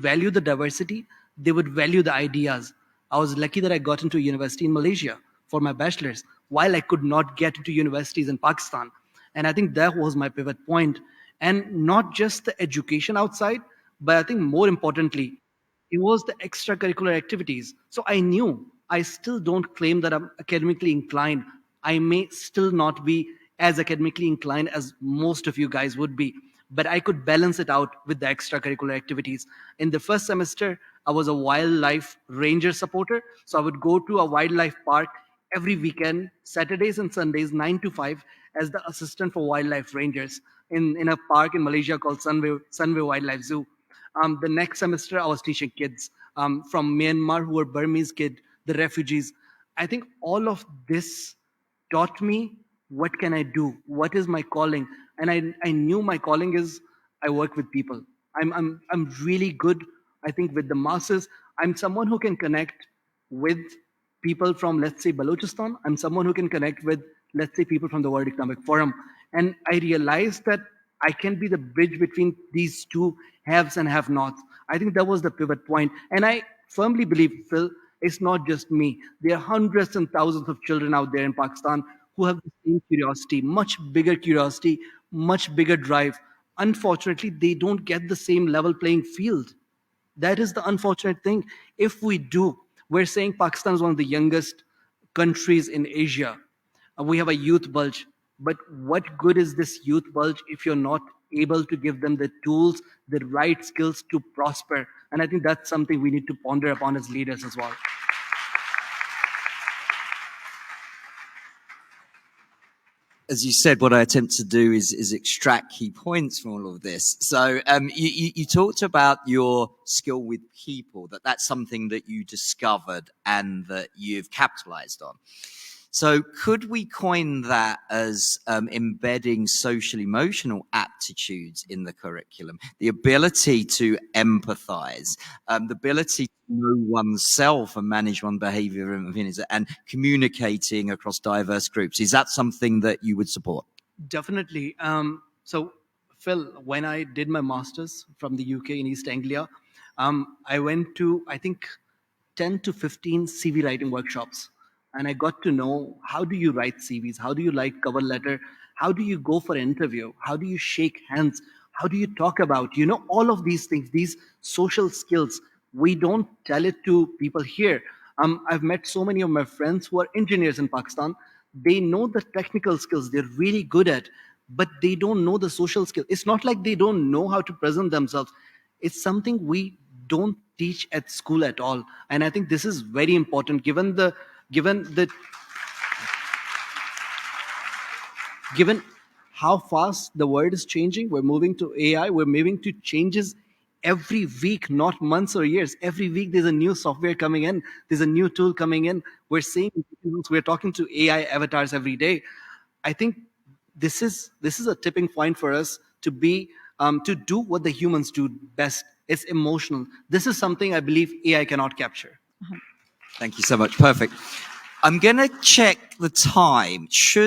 value the diversity, they would value the ideas. I was lucky that I got into university in Malaysia for my bachelor's, while I could not get into universities in Pakistan. And I think that was my pivot point. And not just the education outside, but I think more importantly, it was the extracurricular activities. So I knew I still don't claim that I'm academically inclined. I may still not be as academically inclined as most of you guys would be, but I could balance it out with the extracurricular activities. In the first semester, I was a wildlife ranger supporter. So I would go to a wildlife park every weekend, Saturdays and Sundays, 9 to 5, as the assistant for wildlife rangers in a park in Malaysia called Sunway Wildlife Zoo. The next semester, I was teaching kids from Myanmar who were Burmese kids, the refugees. I think all of this taught me what can I do, what is my calling, and I knew my calling is I work with people. I'm really good. I think with the masses, I'm someone who can connect with people from, let's say, Balochistan. I'm someone who can connect with, let's say, people from the World Economic Forum. And I realized that I can be the bridge between these two haves and have nots. I think that was the pivot point. And I firmly believe, Phil, it's not just me. There are hundreds and thousands of children out there in Pakistan who have the same curiosity, much bigger drive. Unfortunately, they don't get the same level playing field. That is the unfortunate thing. If we do, we're saying Pakistan is one of the youngest countries in Asia. We have a youth bulge. But what good is this youth bulge if you're not able to give them the tools, the right skills to prosper? And I think that's something we need to ponder upon as leaders as well. As you said, what I attempt to do is extract key points from all of this. So you talked about your skill with people, that's something that you discovered and that you've capitalized on. So could we coin that as embedding social emotional aptitudes in the curriculum, the ability to empathize, the ability to know oneself and manage one's behavior and communicating across diverse groups? Is that something that you would support? Definitely. So, Phil, when I did my master's from the UK in East Anglia, I went to, I think, 10 to 15 CV writing workshops. And I got to know, how do you write CVs? How do you write cover letter? How do you go for an interview? How do you shake hands? How do you talk about, all of these things, these social skills? We don't tell it to people here. I've met so many of my friends who are engineers in Pakistan. They know the technical skills, they're really good at, but they don't know the social skill. It's not like they don't know how to present themselves. It's something we don't teach at school at all. And I think this is very important given how fast the world is changing. We're moving to AI, we're moving to changes every week, not months or years. Every week there's a new software coming in, there's a new tool coming in. We're talking to AI avatars every day. I think this is a tipping point for us to be to do what the humans do best. It's emotional. This is something I believe AI cannot capture. Thank you so much. Perfect. I'm going to check the time.